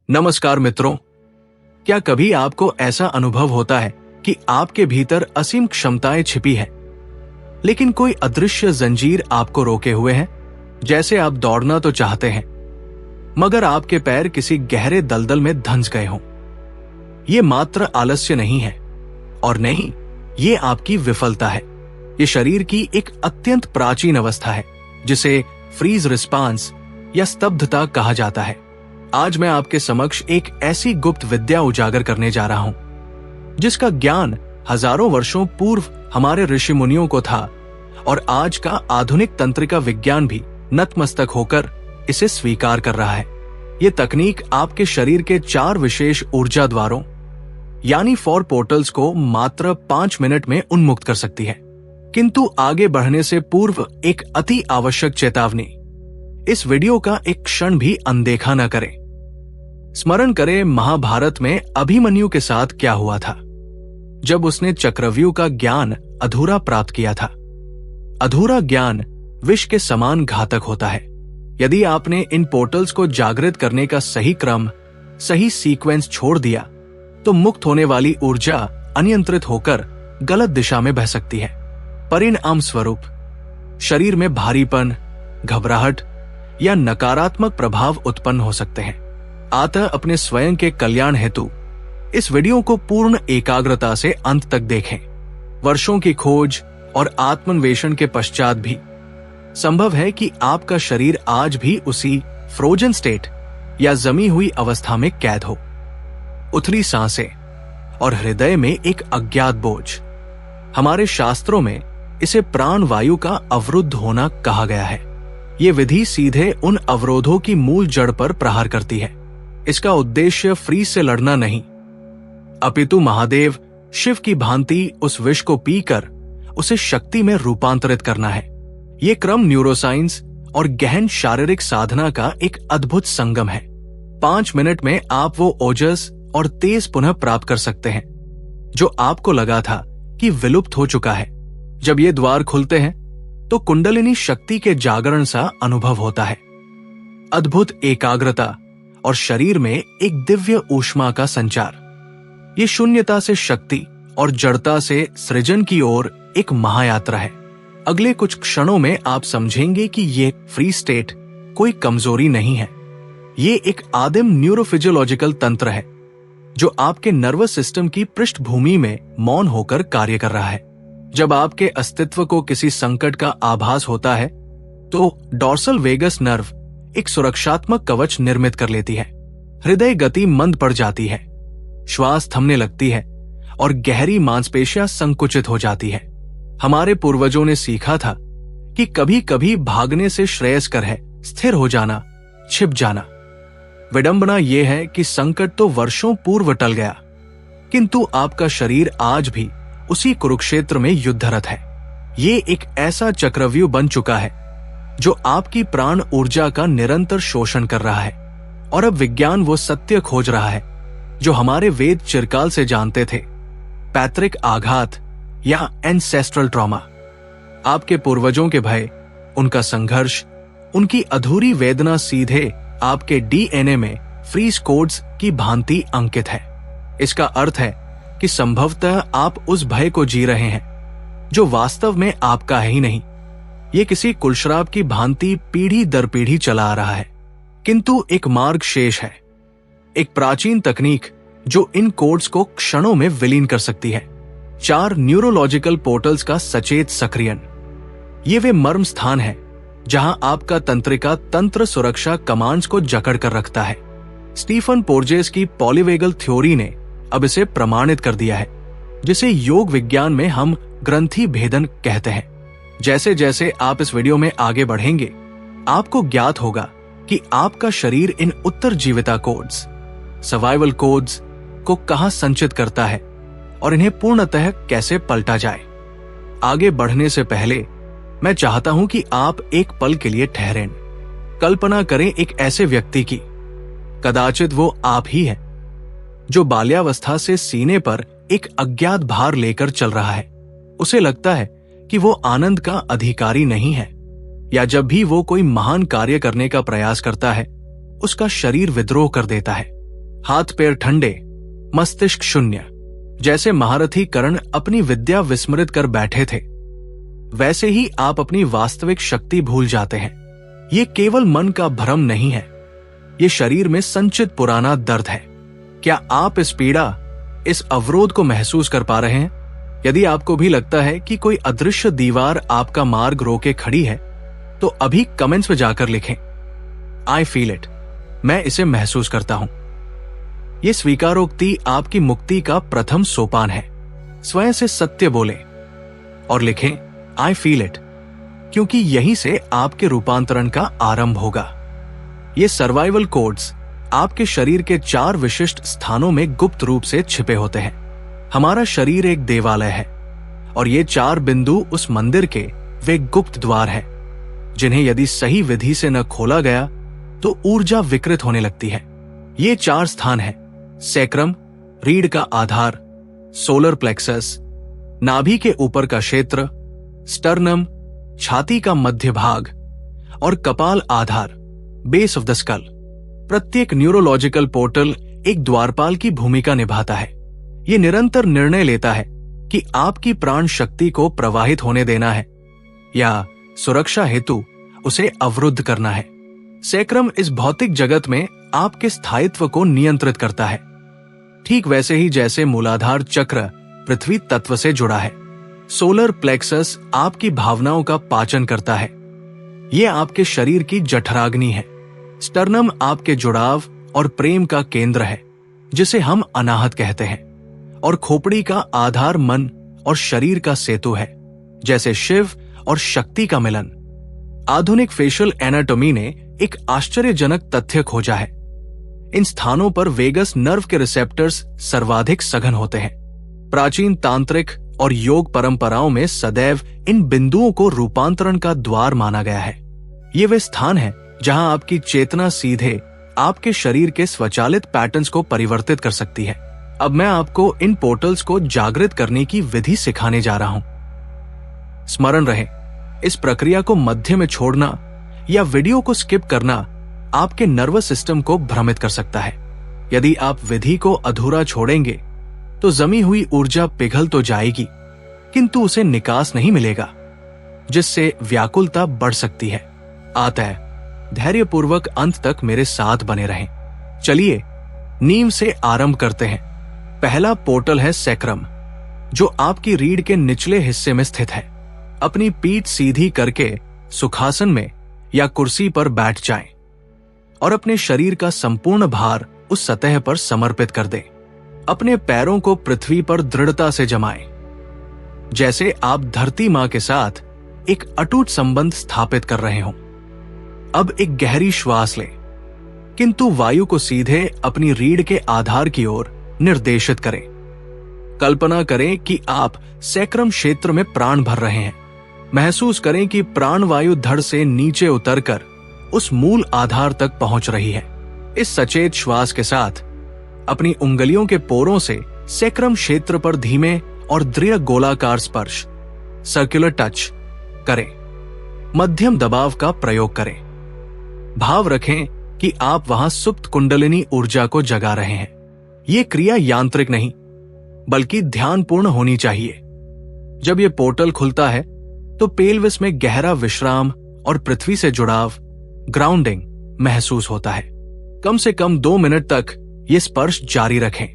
नमस्कार मित्रों, क्या कभी आपको ऐसा अनुभव होता है कि आपके भीतर असीम क्षमताएं छिपी हैं, लेकिन कोई अदृश्य जंजीर आपको रोके हुए है? जैसे आप दौड़ना तो चाहते हैं, मगर आपके पैर किसी गहरे दलदल में धंस गए हों। ये मात्र आलस्य नहीं है, और नहीं, ये आपकी विफलता है। ये शरीर की एक अत्यंत प्राचीन अवस्था है, जिसे फ्रीज रिस्पांस या स्तब्धता कहा जाता है। आज मैं आपके समक्ष एक ऐसी गुप्त विद्या उजागर करने जा रहा हूं, जिसका ज्ञान हजारों वर्षों पूर्व हमारे ऋषि मुनियों को था, और आज का आधुनिक तंत्रिका विज्ञान भी नतमस्तक होकर इसे स्वीकार कर रहा है। ये तकनीक आपके शरीर के 4 विशेष ऊर्जा द्वारों यानी 4 पोर्टल्स को मात्र 5 मिनट में उन्मुक्त कर सकती है। किंतु आगे बढ़ने से पूर्व एक अति आवश्यक चेतावनी, इस वीडियो का एक क्षण भी अनदेखा न करें। स्मरण करें महाभारत में अभिमन्यु के साथ क्या हुआ था, जब उसने चक्रव्यूह का ज्ञान अधूरा प्राप्त किया था। अधूरा ज्ञान विष के समान घातक होता है। यदि आपने इन पोर्टल्स को जागृत करने का सही क्रम, सही सीक्वेंस छोड़ दिया, तो मुक्त होने वाली ऊर्जा अनियंत्रित होकर गलत दिशा में बह सकती है। परिणाम स्वरूप शरीर में भारीपन, घबराहट या नकारात्मक प्रभाव उत्पन्न हो सकते हैं। अतः अपने स्वयं के कल्याण हेतु इस वीडियो को पूर्ण एकाग्रता से अंत तक देखें। वर्षों की खोज और आत्मन्वेषण के पश्चात भी संभव है कि आपका शरीर आज भी उसी फ्रोजन स्टेट या जमी हुई अवस्था में कैद हो। उथली सांसें और हृदय में एक अज्ञात बोझ। हमारे शास्त्रों में इसे प्राण वायु का अवरुद्ध होना कहा गया है। ये विधि सीधे उन अवरोधों की मूल जड़ पर प्रहार करती है। इसका उद्देश्य फ्रीज से लड़ना नहीं, अपितु महादेव शिव की भांति उस विष को पीकर उसे शक्ति में रूपांतरित करना है। ये क्रम न्यूरोसाइंस और गहन शारीरिक साधना का एक अद्भुत संगम है। 5 मिनट में आप वो ओजस और तेज पुनः प्राप्त कर सकते हैं, जो आपको लगा था कि विलुप्त हो चुका है। जब ये द्वार खुलते हैं, तो कुंडलिनी शक्ति के जागरण सा अनुभव होता है। अद्भुत एकाग्रता और शरीर में एक दिव्य ऊष्मा का संचार। ये शून्यता से शक्ति और जड़ता से सृजन की ओर एक महायात्रा है। अगले कुछ क्षणों में आप समझेंगे कि ये फ्री स्टेट कोई कमजोरी नहीं है। ये एक आदिम न्यूरोफिजियोलॉजिकल तंत्र है, जो आपके नर्वस सिस्टम की पृष्ठभूमि में मौन होकर कार्य कर रहा है। जब आपके अस्तित्व को किसी संकट का आभास होता है, तो डॉर्सल वेगस नर्व एक सुरक्षात्मक कवच निर्मित कर लेती है। हृदय गति मंद पड़ जाती है, श्वास थमने लगती है और गहरी मांसपेशियां संकुचित हो जाती है। हमारे पूर्वजों ने सीखा था कि कभी कभी भागने से श्रेयस्कर है स्थिर हो जाना, छिप जाना। विडंबना यह है कि संकट तो वर्षों पूर्व टल गया, किंतु आपका शरीर आज भी उसी कुरुक्षेत्र में युद्धरत है। ये एक ऐसा चक्रव्यूह बन चुका है, जो आपकी प्राण ऊर्जा का निरंतर शोषण कर रहा है। और अब विज्ञान वो सत्य खोज रहा है जो हमारे वेद चिरकाल से जानते थे, पैतृक आघात या एंसेस्ट्रल ट्रॉमा। आपके पूर्वजों के भय, उनका संघर्ष, उनकी अधूरी वेदना सीधे आपके डीएनए में फ्रीज कोड्स की भांति अंकित है। इसका अर्थ है कि संभवतः आप उस भय को जी रहे हैं, जो वास्तव में आपका है ही नहीं। ये किसी कुलश्राप की भांति पीढ़ी दर पीढ़ी चला आ रहा है। किंतु एक मार्ग शेष है, एक प्राचीन तकनीक जो इन कोड्स को क्षणों में विलीन कर सकती है। 4 न्यूरोलॉजिकल पोर्टल्स का सचेत सक्रियण। ये वे मर्म स्थान है जहां आपका तंत्रिका तंत्र सुरक्षा कमांड्स को जकड़ कर रखता है। स्टीफन पोर्जेस की पॉलीवेगल थ्योरी ने अब इसे प्रमाणित कर दिया है, जिसे योग विज्ञान में हम ग्रंथि भेदन कहते हैं। जैसे जैसे आप इस वीडियो में आगे बढ़ेंगे, आपको ज्ञात होगा कि आपका शरीर इन उत्तरजीविता कोड्स, सर्वाइवल कोड्स को कहां संचित करता है और इन्हें पूर्णतः कैसे पलटा जाए। आगे बढ़ने से पहले मैं चाहता हूं कि आप एक पल के लिए ठहरें। कल्पना करें एक ऐसे व्यक्ति की, कदाचित वो आप ही हैं, जो बाल्यावस्था से सीने पर एक अज्ञात भार लेकर चल रहा है। उसे लगता है कि वो आनंद का अधिकारी नहीं है, या जब भी वो कोई महान कार्य करने का प्रयास करता है, उसका शरीर विद्रोह कर देता है। हाथ पैर ठंडे, मस्तिष्क शून्य। जैसे महारथी कर्ण अपनी विद्या विस्मृत कर बैठे थे, वैसे ही आप अपनी वास्तविक शक्ति भूल जाते हैं। ये केवल मन का भ्रम नहीं है, ये शरीर में संचित पुराना दर्द है। क्या आप इस पीड़ा, इस अवरोध को महसूस कर पा रहे हैं? यदि आपको भी लगता है कि कोई अदृश्य दीवार आपका मार्ग रोके खड़ी है, तो अभी कमेंट्स में जाकर लिखें, आई फील इट, मैं इसे महसूस करता हूं। यह स्वीकारोक्ति आपकी मुक्ति का प्रथम सोपान है। स्वयं से सत्य बोलें और लिखें, आई फील इट, क्योंकि यहीं से आपके रूपांतरण का आरंभ होगा। ये सर्वाइवल कोड्स आपके शरीर के 4 विशिष्ट स्थानों में गुप्त रूप से छिपे होते हैं। हमारा शरीर एक देवालय है और ये 4 बिंदु उस मंदिर के वे गुप्त द्वार हैं, जिन्हें यदि सही विधि से न खोला गया तो ऊर्जा विकृत होने लगती है। ये 4 स्थान हैं: सैक्रम, रीढ़ का आधार, सोलर प्लेक्सस, नाभि के ऊपर का क्षेत्र, स्टर्नम, छाती का मध्य भाग, और कपाल आधार, बेस ऑफ द स्कल। प्रत्येक न्यूरोलॉजिकल पोर्टल एक द्वारपाल की भूमिका निभाता है। यह निरंतर निर्णय लेता है कि आपकी प्राण शक्ति को प्रवाहित होने देना है या सुरक्षा हेतु उसे अवरुद्ध करना है। सैक्रम इस भौतिक जगत में आपके स्थायित्व को नियंत्रित करता है, ठीक वैसे ही जैसे मूलाधार चक्र पृथ्वी तत्व से जुड़ा है। सोलर प्लेक्सस आपकी भावनाओं का पाचन करता है, यह आपके शरीर की जठराग्नि है। स्टर्नम आपके जुड़ाव और प्रेम का केंद्र है, जिसे हम अनाहत कहते हैं, और खोपड़ी का आधार मन और शरीर का सेतु है, जैसे शिव और शक्ति का मिलन। आधुनिक फेशियल एनाटॉमी ने एक आश्चर्यजनक तथ्य खोजा है। इन स्थानों पर वेगस नर्व के रिसेप्टर्स सर्वाधिक सघन होते हैं। प्राचीन तांत्रिक और योग परंपराओं में सदैव इन बिंदुओं को रूपांतरण का द्वार माना गया है। ये वे स्थान हैं जहां आपकी चेतना सीधे आपके शरीर के स्वचालित पैटर्न्स को परिवर्तित कर सकती है। अब मैं आपको इन पोर्टल्स को जागृत करने की विधि सिखाने जा रहा हूं। स्मरण रहे, इस प्रक्रिया को मध्य में छोड़ना या वीडियो को स्किप करना आपके नर्वस सिस्टम को भ्रमित कर सकता है। यदि आप विधि को अधूरा छोड़ेंगे तो जमी हुई ऊर्जा पिघल तो जाएगी, किंतु उसे निकास नहीं मिलेगा, जिससे व्याकुलता बढ़ सकती है। अतः धैर्यपूर्वक अंत तक मेरे साथ बने रहें। चलिए नींव से आरंभ करते हैं। पहला पोर्टल है सैक्रम, जो आपकी रीढ़ के निचले हिस्से में स्थित है। अपनी पीठ सीधी करके सुखासन में या कुर्सी पर बैठ जाएं और अपने शरीर का संपूर्ण भार उस सतह पर समर्पित कर दें। अपने पैरों को पृथ्वी पर दृढ़ता से जमाएं, जैसे आप धरती मां के साथ एक अटूट संबंध स्थापित कर रहे हों। अब एक गहरी श्वास लें, किंतु वायु को सीधे अपनी रीढ़ के आधार की ओर निर्देशित करें। कल्पना करें कि आप सैक्रम क्षेत्र में प्राण भर रहे हैं। महसूस करें कि प्राण वायु धड़ से नीचे उतरकर उस मूल आधार तक पहुंच रही है। इस सचेत श्वास के साथ अपनी उंगलियों के पोरों से सैक्रम क्षेत्र पर धीमे और दृढ़ गोलाकार स्पर्श, सर्कुलर टच करें। मध्यम दबाव का प्रयोग करें। भाव रखें कि आप वहां सुप्त कुंडलिनी ऊर्जा को जगा रहे हैं। यह क्रिया यांत्रिक नहीं, बल्कि ध्यानपूर्ण होनी चाहिए। जब यह पोर्टल खुलता है तो पेल्विस में गहरा विश्राम और पृथ्वी से जुड़ाव, ग्राउंडिंग महसूस होता है। कम से कम 2 मिनट तक ये स्पर्श जारी रखें।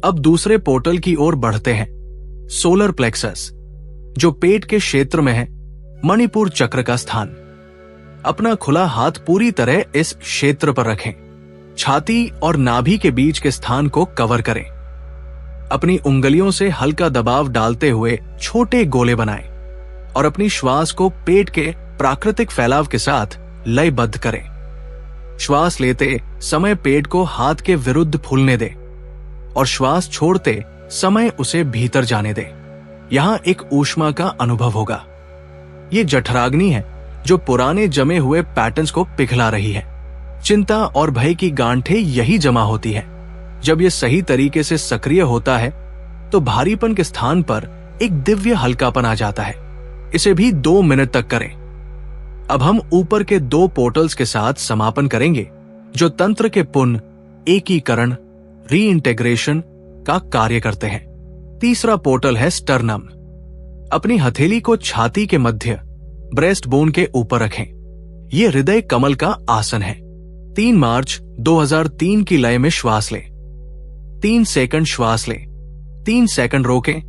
अब दूसरे पोर्टल की ओर बढ़ते हैं, सोलर प्लेक्सस, जो पेट के क्षेत्र में है, मणिपुर चक्र का स्थान। अपना खुला हाथ पूरी तरह इस क्षेत्र पर रखें। छाती और नाभि के बीच के स्थान को कवर करें। अपनी उंगलियों से हल्का दबाव डालते हुए छोटे गोले बनाएं और अपनी श्वास को पेट के प्राकृतिक फैलाव के साथ लयबद्ध करें। श्वास लेते समय पेट को हाथ के विरुद्ध फूलने दें और श्वास छोड़ते समय उसे भीतर जाने दें। यहां एक ऊष्मा का अनुभव होगा। ये जठराग्नि है जो पुराने जमे हुए पैटर्न्स को पिघला रही है। चिंता और भय की गांठें यही जमा होती है। जब यह सही तरीके से सक्रिय होता है तो भारीपन के स्थान पर एक दिव्य हल्कापन आ जाता है। इसे भी 2 मिनट तक करें। अब हम ऊपर के 2 पोर्टल्स के साथ समापन करेंगे, जो तंत्र के पुनः एकीकरण रीइंटेग्रेशन का कार्य करते हैं। तीसरा पोर्टल है स्टर्नम। अपनी हथेली को छाती के मध्य ब्रेस्ट बोन के ऊपर रखें। यह हृदय कमल का आसन है। 3 मार्च 2003 की लय में श्वास लें। 3 सेकंड श्वास लें, 3 सेकंड रोकें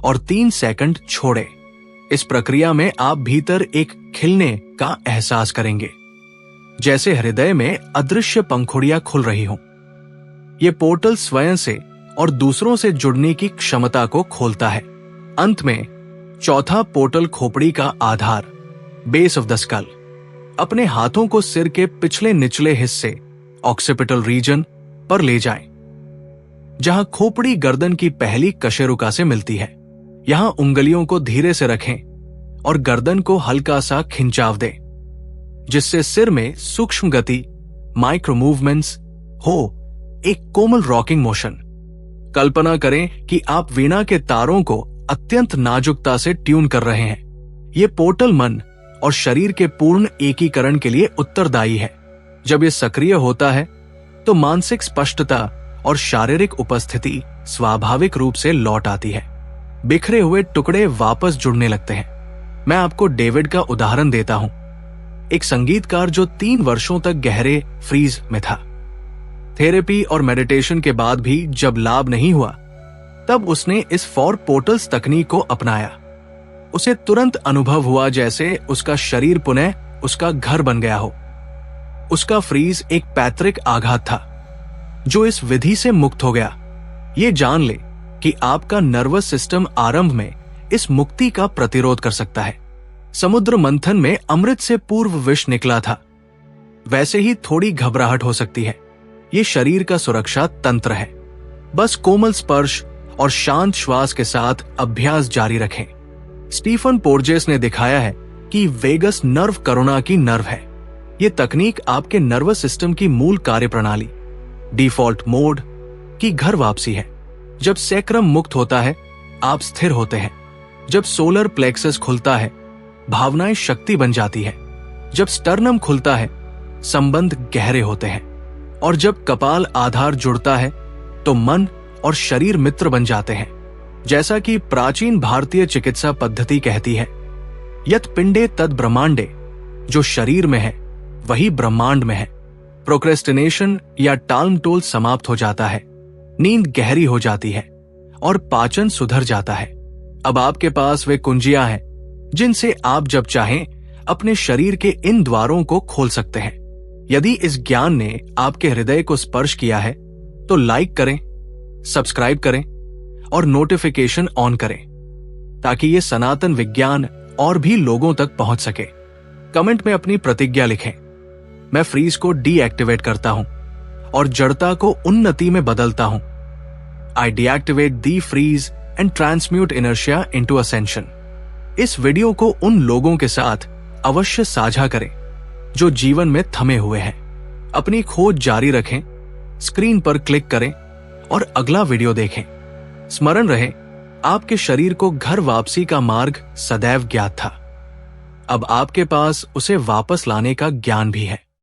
और 3 सेकंड छोड़ें। इस प्रक्रिया में आप भीतर एक खिलने का एहसास करेंगे, जैसे हृदय में अदृश्य पंखुड़ियां खुल रही हों। यह पोर्टल स्वयं से और दूसरों से जुड़ने की क्षमता को खोलता है। अंत में चौथा पोर्टल खोपड़ी का आधार, बेस ऑफ द स्कल। अपने हाथों को सिर के पिछले निचले हिस्से, ऑक्सीपिटल रीजन पर ले जाएं, जहां खोपड़ी गर्दन की पहली कशेरुका से मिलती है। यहां उंगलियों को धीरे से रखें और गर्दन को हल्का सा खिंचाव दें, जिससे सिर में सूक्ष्म गति, माइक्रो मूवमेंट्स हो, एक कोमल रॉकिंग मोशन। कल्पना करें कि आप वीणा के तारों को अत्यंत नाजुकता से ट्यून कर रहे हैं। यह पोर्टल मन और शरीर के पूर्ण एकीकरण के लिए उत्तरदायी है। जब यह सक्रिय होता है तो मानसिक स्पष्टता और शारीरिक उपस्थिति स्वाभाविक रूप से लौट आती है। बिखरे हुए टुकड़े वापस जुड़ने लगते हैं। मैं आपको डेविड का उदाहरण देता हूं, एक संगीतकार जो 3 वर्षों तक गहरे फ्रीज में था। थेरेपी और मेडिटेशन के बाद भी जब लाभ नहीं हुआ, तब उसने इस 4 पोर्टल्स तकनीक को अपनाया। उसे तुरंत अनुभव हुआ जैसे उसका शरीर पुनः उसका घर बन गया हो। उसका फ्रीज एक पैतृक आघात था जो इस विधि से मुक्त हो गया। ये जान ले कि आपका नर्वस सिस्टम आरंभ में इस मुक्ति का प्रतिरोध कर सकता है। समुद्र मंथन में अमृत से पूर्व विष निकला था, वैसे ही थोड़ी घबराहट हो सकती है। ये शरीर का सुरक्षा तंत्र है। बस कोमल स्पर्श और शांत श्वास के साथ अभ्यास जारी रखें। स्टीफन पोर्जेस ने दिखाया है कि वेगस नर्व करुणा की नर्व है। यह तकनीक आपके नर्वस सिस्टम की मूल कार्यप्रणाली, डिफॉल्ट मोड की घर वापसी है। जब सैक्रम मुक्त होता है, आप स्थिर होते हैं। जब सोलर प्लेक्सस खुलता है, भावनाएं शक्ति बन जाती है। जब स्टर्नम खुलता है, संबंध गहरे होते हैं। और जब कपाल आधार जुड़ता है, तो मन और शरीर मित्र बन जाते हैं। जैसा कि प्राचीन भारतीय चिकित्सा पद्धति कहती है, यत पिंडे तद ब्रह्मांडे, जो शरीर में है वही ब्रह्मांड में है। प्रोक्रेस्टिनेशन या टालमटोल समाप्त हो जाता है, नींद गहरी हो जाती है और पाचन सुधर जाता है। अब आपके पास वे कुंजियां हैं जिनसे आप जब चाहें अपने शरीर के इन द्वारों को खोल सकते हैं। यदि इस ज्ञान ने आपके हृदय को स्पर्श किया है तो लाइक करें, सब्सक्राइब करें और नोटिफिकेशन ऑन करें, ताकि ये सनातन विज्ञान और भी लोगों तक पहुंच सके। कमेंट में अपनी प्रतिज्ञा लिखें। मैं फ्रीज को डीएक्टिवेट करता हूं और जड़ता को उन्नति में बदलता हूं। I deactivate the freeze and transmute inertia into ascension. इस वीडियो को उन लोगों के साथ अवश्य साझा करें जो जीवन में थमे हुए हैं। अपनी खोज जारी रखें, स्क्रीन पर क्लिक करें और अगला वीडियो देखें। स्मरण रहे, आपके शरीर को घर वापसी का मार्ग सदैव ज्ञात था। अब आपके पास उसे वापस लाने का ज्ञान भी है।